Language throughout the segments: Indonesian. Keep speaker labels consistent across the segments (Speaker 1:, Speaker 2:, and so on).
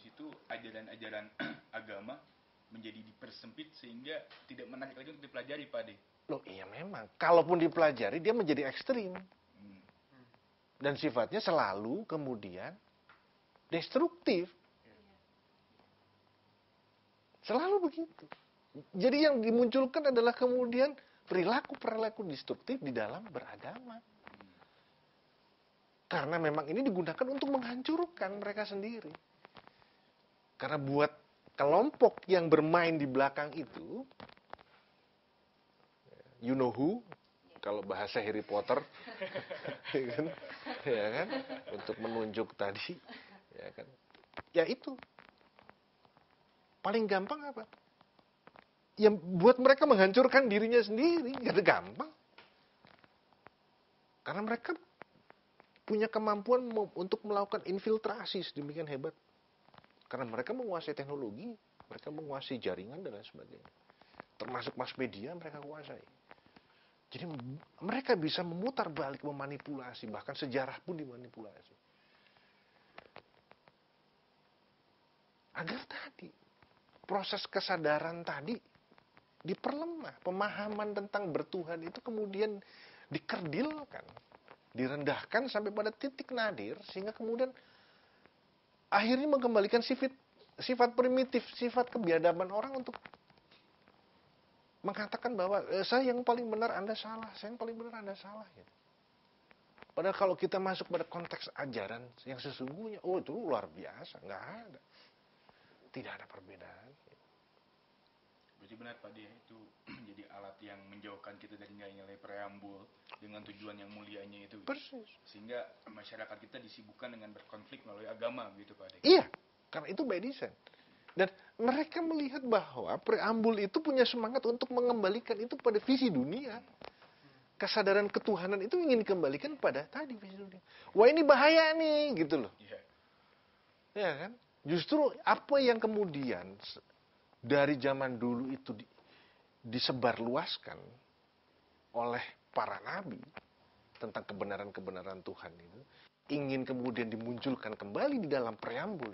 Speaker 1: situ ajaran-ajaran agama menjadi dipersempit sehingga tidak menarik lagi untuk dipelajari, Pak De.
Speaker 2: Loh iya memang, kalaupun dipelajari dia menjadi ekstrim. Dan sifatnya selalu kemudian destruktif. Selalu begitu. Jadi yang dimunculkan adalah kemudian perilaku-perilaku destruktif di dalam beragama. Karena memang ini digunakan untuk menghancurkan mereka sendiri. Karena buat kelompok yang bermain di belakang itu, you know who, kalau bahasa Harry Potter, ya kan, untuk menunjuk tadi, ya kan, ya itu paling gampang apa? Ya buat mereka menghancurkan dirinya sendiri, gak gampang. Karena mereka punya kemampuan untuk melakukan infiltrasi sedemikian hebat. Karena mereka menguasai teknologi, mereka menguasai jaringan dan lain sebagainya. Termasuk mass media mereka kuasai. Jadi mereka bisa memutar balik, memanipulasi, bahkan sejarah pun dimanipulasi. Agar tadi, proses kesadaran tadi diperlemah. Pemahaman tentang bertuhan itu kemudian dikerdilkan, direndahkan sampai pada titik nadir, sehingga kemudian akhirnya mengembalikan sifat primitif, sifat kebiadaban orang untuk mengatakan bahwa saya yang paling benar, Anda salah, saya yang paling benar, Anda salah. Gitu. Padahal kalau kita masuk pada konteks ajaran yang sesungguhnya, oh itu luar biasa, nggak ada. Tidak ada perbedaan.
Speaker 1: Berarti benar Pak De, itu menjadi alat yang menjauhkan kita dari nilai-nilai preambul dengan tujuan yang mulianya itu.
Speaker 2: Persis.
Speaker 1: Sehingga masyarakat kita disibukkan dengan berkonflik melalui agama gitu Pak De.
Speaker 2: Iya, karena itu by design. Dan mereka melihat bahwa preambul itu punya semangat untuk mengembalikan itu pada visi dunia. Kesadaran ketuhanan itu ingin dikembalikan pada tadi visi dunia. Wah ini bahaya nih, gitu loh.
Speaker 1: Iya.
Speaker 2: Ya kan? Justru apa yang kemudian dari zaman dulu itu disebarluaskan oleh para nabi tentang kebenaran-kebenaran Tuhan itu, ingin kemudian dimunculkan kembali di dalam preambul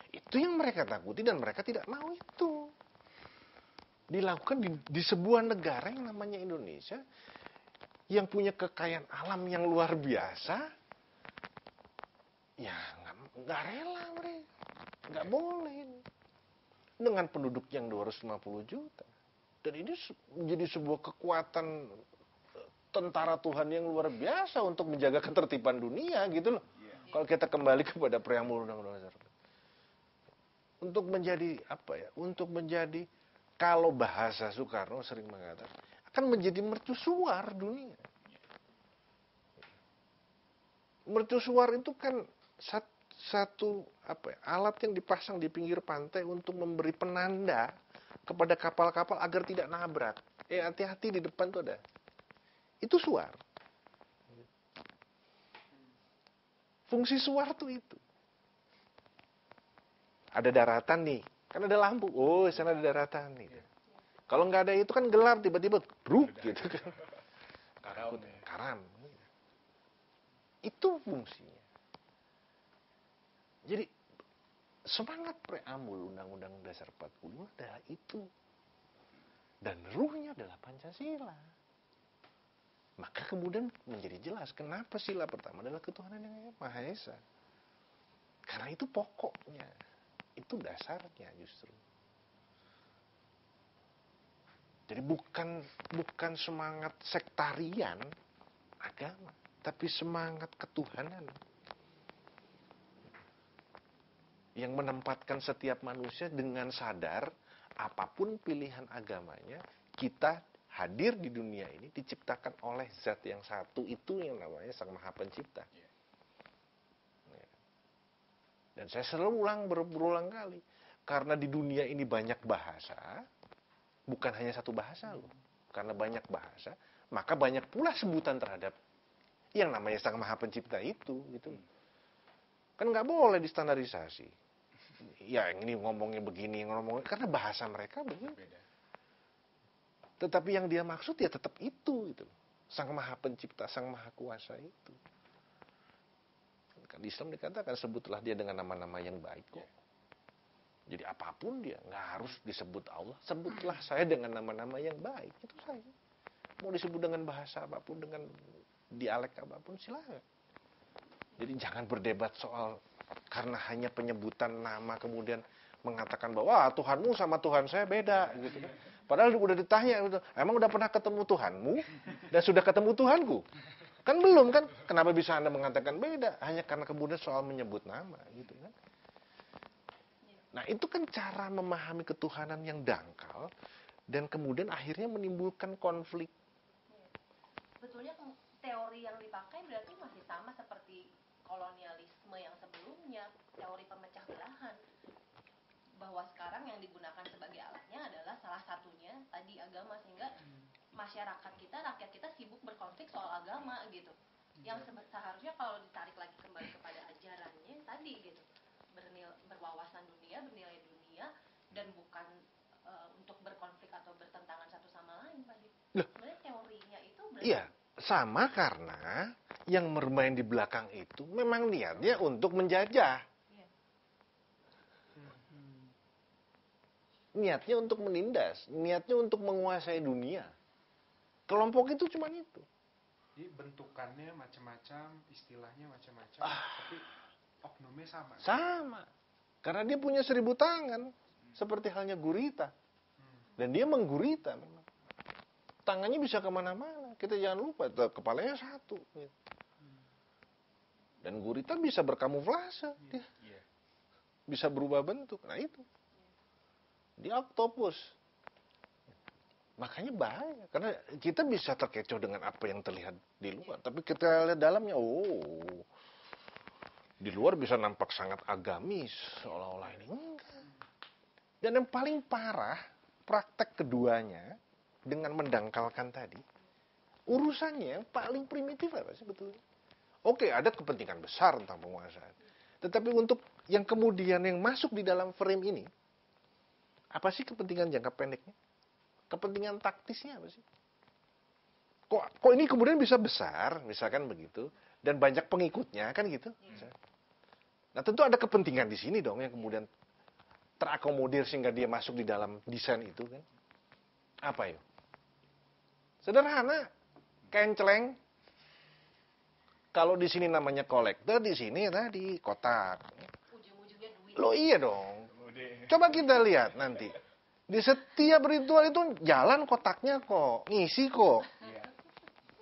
Speaker 2: itu yang mereka takuti dan mereka tidak mau itu dilakukan di sebuah negara yang namanya Indonesia, yang punya kekayaan alam yang luar biasa. Ya nggak rela mereka, nggak boleh dengan penduduk yang 250 juta. Dan ini menjadi sebuah kekuatan tentara Tuhan yang luar biasa untuk menjaga ketertiban dunia gitu loh. Kalau kita kembali kepada preambul Undang-Undang Dasar. Untuk menjadi apa ya? Untuk menjadi, kalau bahasa Soekarno sering mengatakan, akan menjadi mercusuar dunia. Mercusuar itu kan satu apa ya, alat yang dipasang di pinggir pantai untuk memberi penanda kepada kapal-kapal agar tidak nabrak. Hati-hati di depan tuh ada. Itu suar. Fungsi suar tuh itu. Ada daratan nih, kan ada lampu. Oh, di sana ada daratan nih. Kalau nggak ada itu kan gelap, tiba-tiba bruk gitu kan. Karam. Itu fungsinya. Jadi semangat preambul Undang-Undang Dasar 45 adalah itu. Dan ruhnya adalah Pancasila. Maka kemudian menjadi jelas kenapa sila pertama adalah ketuhanan yang Maha Esa. Karena itu pokoknya. Itu dasarnya justru. Jadi bukan semangat sektarian agama, tapi semangat ketuhanan. Yang menempatkan setiap manusia dengan sadar, apapun pilihan agamanya, kita hadir di dunia ini diciptakan oleh zat yang satu, itu yang namanya Sang Maha Pencipta. Dan saya selalu berulang kali, karena di dunia ini banyak bahasa, bukan hanya satu bahasa loh. Karena banyak bahasa, maka banyak pula sebutan terhadap yang namanya Sang Maha Pencipta itu, gitu. Kan nggak boleh distandarisasi. Ya ini ngomongnya begini, karena bahasa mereka begitu. Tetapi yang dia maksud ya tetap itu, gitu. Sang Maha Pencipta, Sang Maha Kuasa itu. Kan di Islam dikatakan sebutlah dia dengan nama-nama yang baik kok. Jadi apapun dia, nggak harus disebut Allah. Sebutlah saya dengan nama-nama yang baik. Itu saja. Mau disebut dengan bahasa apapun, dengan dialek apapun, silakan. Jadi jangan berdebat soal karena hanya penyebutan nama kemudian mengatakan bahwa Tuhanmu sama Tuhan saya beda. Gitu kan. Padahal udah ditanya, emang udah pernah ketemu Tuhanmu? Dan sudah ketemu Tuhanku? Kan belum kan? Kenapa bisa Anda mengatakan beda? Hanya karena kemudian soal menyebut nama. Gitu kan. Nah itu kan cara memahami ketuhanan yang dangkal dan kemudian akhirnya menimbulkan konflik.
Speaker 3: Betulnya teori yang dipakai berarti masih sama seperti kolonialisme yang sebelumnya, teori pemecah belahan. Bahwa sekarang yang digunakan sebagai alatnya adalah salah satunya tadi agama, sehingga masyarakat kita, rakyat kita sibuk berkonflik soal agama gitu. Yang seharusnya kalau ditarik lagi kembali kepada ajarannya tadi gitu. Berwawasan dunia, bernilai dunia, dan bukan untuk berkonflik atau bertentangan satu sama lain, Pak. Sebenarnya teorinya itu berarti...
Speaker 2: Iya, sama karena yang bermain di belakang itu memang niatnya untuk menjajah.
Speaker 3: Iya.
Speaker 2: Niatnya untuk menindas, niatnya untuk menguasai dunia. Kelompok itu cuma itu.
Speaker 4: Jadi bentukannya macam-macam, istilahnya macam-macam, tapi oknumnya sama.
Speaker 2: Sama. Karena dia punya 1000 tangan. Seperti halnya gurita. Dan dia menggurita memang. Tangannya bisa kemana-mana. Kita jangan lupa, kepalanya satu. Dan gurita bisa berkamuflase. Dia bisa berubah bentuk. Nah itu. Dia oktopus. Makanya bahaya. Karena kita bisa terkecoh dengan apa yang terlihat di luar. Tapi kita lihat dalamnya, di luar bisa nampak sangat agamis, seolah-olah ini enggak. Dan yang paling parah, praktek keduanya, dengan mendangkalkan tadi, urusannya yang paling primitif apa sih betulnya? Oke, ada kepentingan besar tentang penguasaan. Tetapi untuk yang kemudian yang masuk di dalam frame ini, apa sih kepentingan jangka pendeknya? Kepentingan taktisnya apa sih? Kok ini kemudian bisa besar, misalkan begitu, dan banyak pengikutnya, kan gitu? Nah tentu ada kepentingan di sini dong yang kemudian terakomodir sehingga dia masuk di dalam desain itu kan. Apa yuk? Sederhana, kenceleng. Kalau di sini namanya kolektor, di sini tadi kotak.
Speaker 3: Ujung-ujungnya duit.
Speaker 2: Loh iya dong. Coba kita lihat nanti. Di setiap ritual itu jalan kotaknya kok, ngisi kok.
Speaker 4: Iya.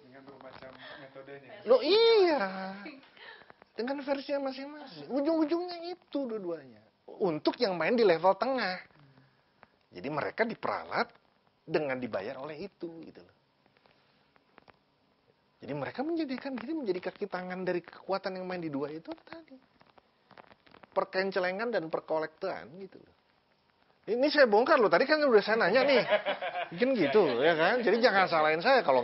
Speaker 4: Dengan bermacam metodenya.
Speaker 2: Loh iya. Dengan versinya masing-masing. Ujung-ujungnya itu dua-duanya. Untuk yang main di level tengah. Jadi mereka diperalat dengan dibayar oleh itu gitu loh. Jadi mereka menjadikan diri menjadi kaki tangan dari kekuatan yang main di dua itu tadi. Perkencelengan dan perkolektan gitu loh. Ini saya bongkar loh, tadi kan udah saya nanya nih. Mungkin gitu ya kan. Jadi jangan salahin saya, kalau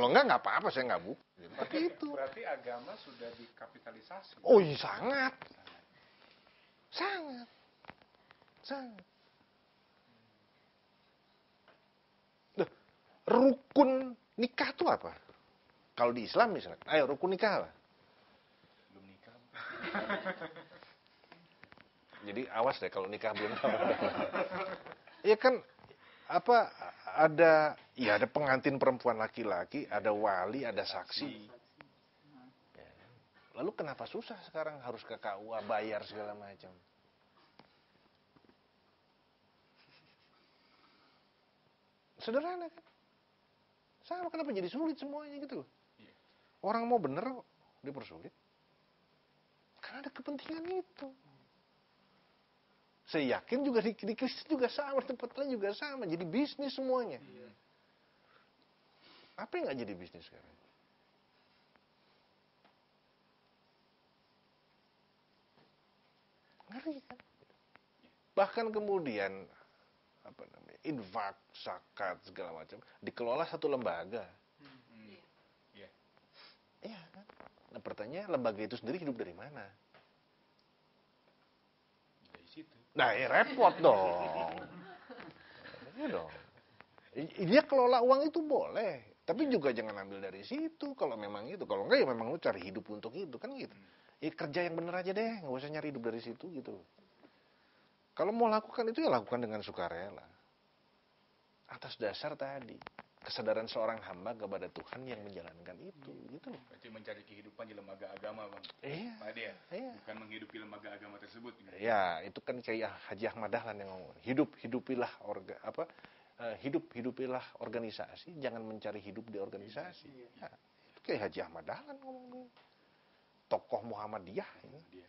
Speaker 2: enggak apa-apa, saya enggak buka. Tapi itu.
Speaker 4: Berarti agama sudah dikapitalisasi.
Speaker 2: Oh iya sangat. Sangat. Duh, rukun nikah itu apa? Kalau di Islam misalnya, ayo rukun nikah apa?
Speaker 1: Belum nikah.
Speaker 2: Jadi awas deh kalau nikah belum tahu. Ya kan ada pengantin perempuan laki-laki, ada wali, ada saksi. Ya. Lalu kenapa susah sekarang harus ke KUA bayar segala macam? Sederhana kan? Sama kenapa jadi sulit semuanya gitu loh? Orang mau bener dipersulit. Karena ada kepentingan itu. Saya yakin juga di Kristen juga sama, tempat lain juga sama. Jadi bisnis semuanya. Apa yang nggak jadi bisnis sekarang? Ngeri kan? Bahkan kemudian infak, zakat segala macam dikelola satu lembaga. Iya kan? Nah pertanyaan lembaga itu sendiri hidup dari mana?
Speaker 1: Dari situ.
Speaker 2: Nah ya repot dong. Iya dong. Dia kelola uang itu boleh, tapi juga jangan ambil dari situ kalau memang itu. Kalau enggak ya memang lu cari hidup untuk itu kan gitu. Ya kerja yang bener aja deh, nggak usah nyari hidup dari situ gitu. Kalau mau lakukan itu ya lakukan dengan sukarela. Atas dasar tadi, kesadaran seorang hamba kepada Tuhan yang menjalankan itu, gitu loh.
Speaker 1: Berarti mencari kehidupan di lembaga agama, Bang.
Speaker 2: Iya.
Speaker 1: Pak Ade ya?
Speaker 2: Iya.
Speaker 1: Bukan menghidupi lembaga agama tersebut. Gitu.
Speaker 2: Ya, itu kan kayak Haji Ahmad Dahlan yang ngomong. Hidup-hidupilah organisasi, jangan mencari hidup di organisasi. Ya, itu kayak Haji Ahmad Dahlan ngomong. Tokoh Muhammadiyah. Ya.
Speaker 1: Dia.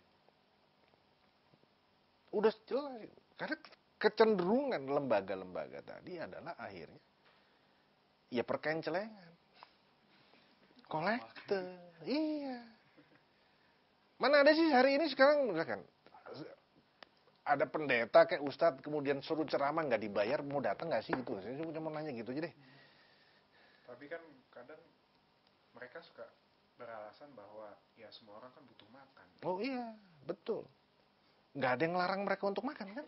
Speaker 2: Udah jelas. Karena kecenderungan lembaga-lembaga tadi adalah akhirnya ya perkencelengan. Kolektor. Iya. Mana ada sih hari ini sekarang misalkan ada pendeta kayak ustadz kemudian suruh ceramah nggak dibayar, mau datang nggak sih gitu. Saya cuma nanya gitu aja deh.
Speaker 4: Tapi kan kadang mereka suka beralasan bahwa ya semua orang kan butuh makan.
Speaker 2: Oh iya, betul. Nggak ada yang ngelarang mereka untuk makan kan?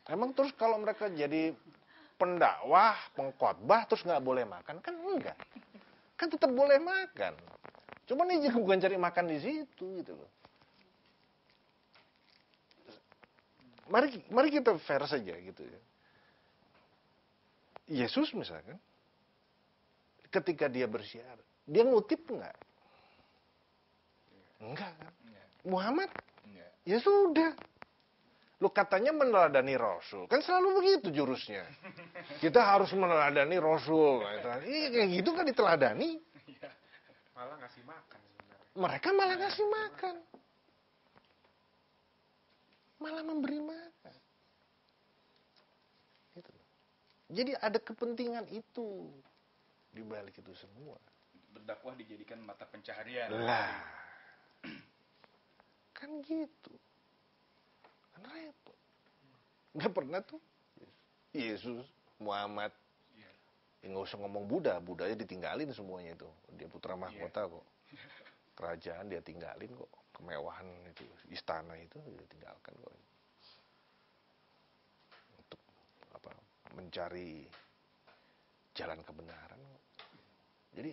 Speaker 2: Emang terus kalau mereka jadi pendakwah, pengkhotbah terus nggak boleh makan kan? Enggak. Kan tetap boleh makan. Cuma ini bukan cari makan di situ gitu loh. Mari kita fair saja gitu ya. Yesus misalkan ketika dia bersiar, dia ngutip enggak? Enggak kan? Muhammad?
Speaker 1: Enggak.
Speaker 2: Ya sudah. Lu katanya meneladani Rasul. Kan selalu begitu jurusnya. Kita harus meneladani Rasul. Kayak gitu kan diteladani.
Speaker 4: Malah ngasih makan sebenarnya.
Speaker 2: Mereka malah ngasih makan. Malah memberi makan. Gitu. Jadi ada kepentingan itu di balik itu semua.
Speaker 1: Berdakwah dijadikan mata pencaharian.
Speaker 2: Lah. Kan gitu. Kan repot. Nggak pernah tuh Yesus, Muhammad. Ya, nggak usah ngomong Buddha. Buddhanya ditinggalin semuanya itu. Dia putra mahkota kok. Kerajaan dia tinggalin kok. Kemewahan itu, istana itu dia tinggalkan kok. Untuk mencari jalan kebenaran. Jadi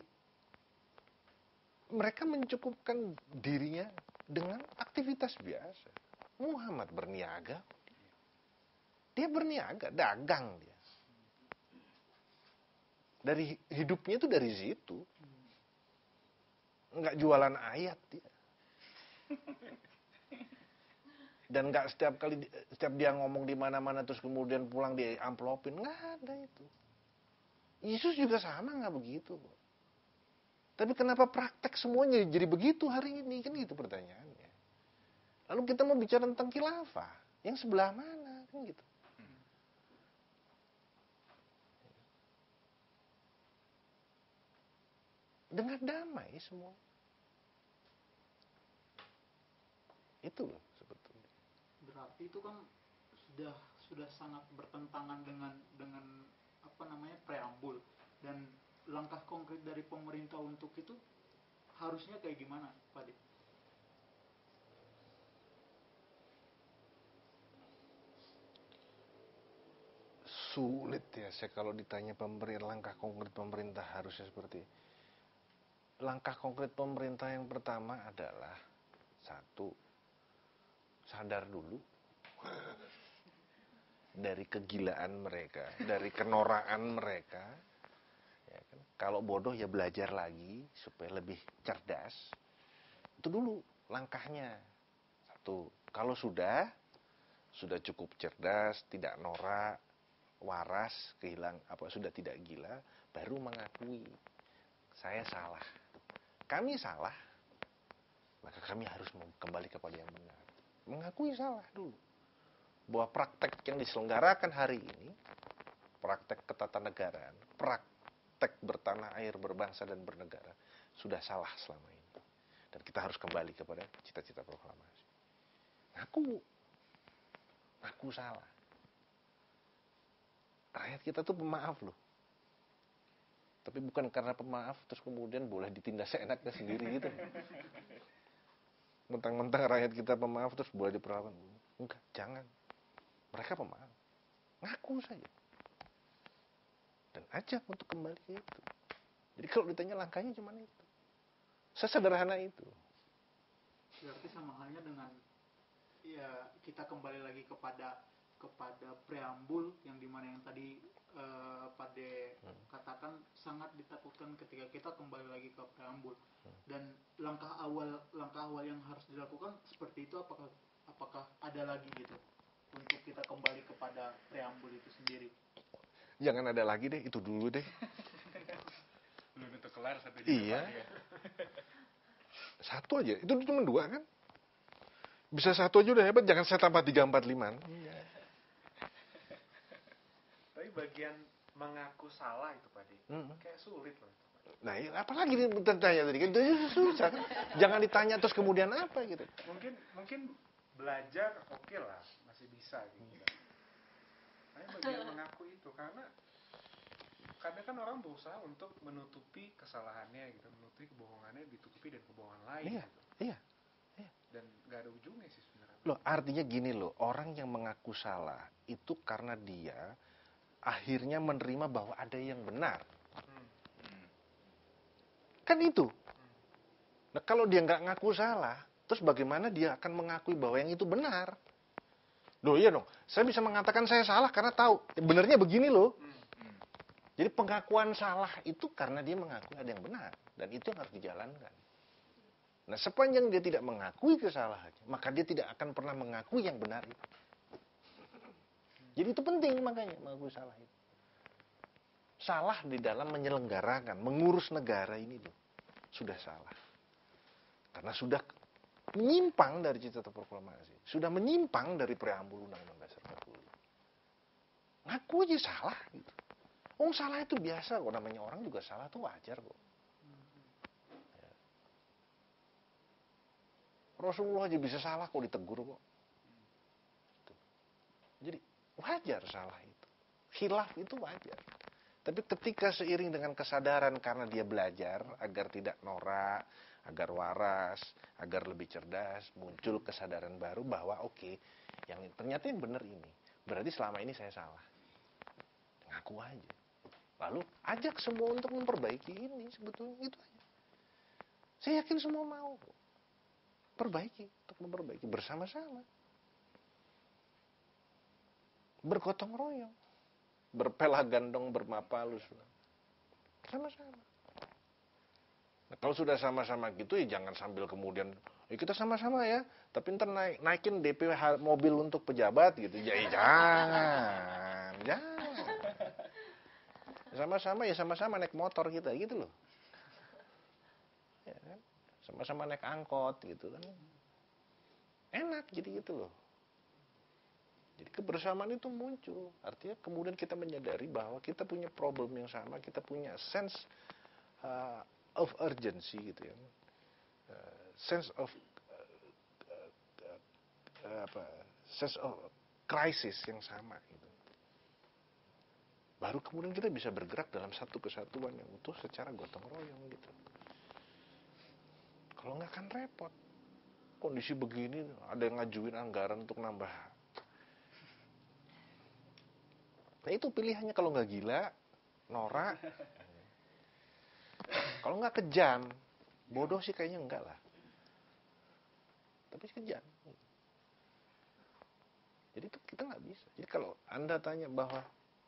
Speaker 2: mereka mencukupkan dirinya dengan aktivitas biasa. Muhammad berniaga. Dia berniaga, dagang dia. Dari hidupnya itu dari situ. Enggak jualan ayat dia. Dan enggak setiap dia ngomong di mana-mana terus kemudian pulang dia amplopin, enggak ada itu. Yesus juga sama enggak begitu. Tapi kenapa praktek semuanya jadi begitu hari ini? Kan gitu pertanyaannya. Lalu kita mau bicara tentang khilafah, yang sebelah mana? Kan gitu. Dengan damai semua. Itu loh sebetulnya.
Speaker 5: Berarti itu kan sudah sangat bertentangan dengan preambul, dan langkah konkret dari pemerintah untuk itu harusnya kayak gimana, Pak De?
Speaker 2: Sulit ya saya kalau ditanya langkah konkret pemerintah harusnya seperti. Langkah konkret pemerintah yang pertama adalah satu, sadar dulu dari kegilaan mereka, dari kenoraan mereka. Ya kan? Kalau bodoh ya belajar lagi supaya lebih cerdas. Itu dulu langkahnya. Satu, kalau sudah cukup cerdas, tidak norak, waras, sudah tidak gila, baru mengakui saya salah. Kami salah, maka kami harus kembali kepada yang benar. Mengakui salah dulu. Bahwa praktek yang diselenggarakan hari ini, praktek ketatanegaraan, praktek bertanah air, berbangsa dan bernegara, sudah salah selama ini. Dan kita harus kembali kepada cita-cita proklamasi. Aku salah. Rakyat kita tuh pemaaf loh. Tapi bukan karena pemaaf terus kemudian boleh ditindas seenaknya sendiri gitu. Mentang-mentang rakyat kita pemaaf terus boleh diperlakukan. Enggak, jangan. Mereka pemaaf. Ngaku saja. Dan ajak untuk kembali ke itu. Jadi kalau ditanya langkahnya cuma itu. Sesederhana itu.
Speaker 5: Berarti sama halnya dengan ya kita kembali lagi kepada preambul yang dimana yang tadi Pade katakan sangat ditakutkan ketika kita kembali lagi ke preambul, dan langkah awal yang harus dilakukan seperti itu, apakah ada lagi gitu untuk kita kembali kepada preambul itu sendiri?
Speaker 2: Jangan ada lagi deh, itu dulu deh.
Speaker 1: Belum tentu kelar sampai di
Speaker 2: Iya.
Speaker 1: depan ya.
Speaker 2: Satu aja, itu cuma 2 kan? Bisa 1 aja udah hebat, jangan saya tambah 3, 4, 5.
Speaker 4: Tapi bagian mengaku salah itu Pak De, kayak sulit loh itu, Pak.
Speaker 2: Nah, apalagi nih tanya tadi kan itu susah kan? Jangan ditanya terus kemudian apa gitu.
Speaker 4: Mungkin belajar oke lah, masih bisa gitu. Tapi bagian mengaku itu, karena kadang kan orang berusaha untuk menutupi kesalahannya gitu, menutupi kebohongannya, ditutupi dengan kebohongan lain gitu.
Speaker 2: Iya.
Speaker 4: Dan nggak ada ujungnya sih sebenarnya.
Speaker 2: Loh, artinya gini loh, orang yang mengaku salah itu karena dia akhirnya menerima bahwa ada yang benar. Kan itu. Nah, kalau dia nggak ngaku salah, terus bagaimana dia akan mengakui bahwa yang itu benar? Loh iya dong, saya bisa mengatakan saya salah karena tahu, benernya begini loh. Jadi pengakuan salah itu karena dia mengakui ada yang benar. Dan itu yang harus dijalankan. Nah, sepanjang dia tidak mengakui kesalahannya, maka dia tidak akan pernah mengakui yang benar itu. Jadi itu penting makanya mengakui salah itu. Salah di dalam menyelenggarakan, mengurus negara ini loh. Sudah salah. Karena sudah menyimpang dari Cita Proklamasi. Sudah menyimpang dari preambul Undang-Undang Dasar 45. Ngaku aja salah gitu. Salah itu biasa kok, namanya orang juga salah tuh wajar kok. Ya. Rasulullah aja bisa salah kok, ditegur kok. Jadi wajar salah itu. Khilaf itu wajar. Tapi ketika seiring dengan kesadaran karena dia belajar agar tidak norak, agar waras, agar lebih cerdas, muncul kesadaran baru bahwa oke, yang ternyata yang benar ini. Berarti selama ini saya salah. Ngaku aja. Lalu ajak semua untuk memperbaiki ini, sebetulnya itu aja. Saya yakin semua mau perbaiki, untuk memperbaiki bersama-sama. Bergotong royong. Berpelah gandong bermapalus. Sama-sama. Nah, kalau sudah sama-sama gitu ya jangan sambil kemudian kita sama-sama ya, tapi ntar naikin DP mobil untuk pejabat gitu. Ya jangan. Sama-sama ya sama-sama naik motor kita gitu loh. Ya kan? Sama-sama naik angkot gitu kan. Enak jadi gitu loh. Jadi kebersamaan itu muncul. Artinya kemudian kita menyadari bahwa kita punya problem yang sama, kita punya sense of urgency gitu ya. Sense of crisis yang sama gitu. Baru kemudian kita bisa bergerak dalam satu kesatuan yang utuh secara gotong royong gitu. Kalau nggak kan repot. Kondisi begini ada yang ngajuin anggaran untuk nambah. Nah itu pilihannya, kalau nggak gila, norak. Kalau nggak kejam, bodoh sih kayaknya enggak lah. Tapi kejam. Jadi itu kita nggak bisa. Jadi kalau Anda tanya bahwa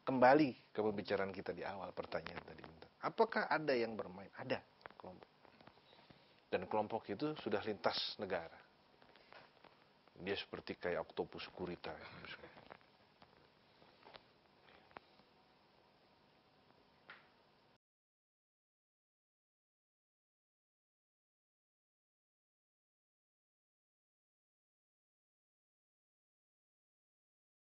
Speaker 2: kembali ke pembicaraan kita di awal pertanyaan tadi, apakah ada yang bermain? Ada kelompok. Dan kelompok itu sudah lintas negara. Dia seperti kayak oktopus gurita.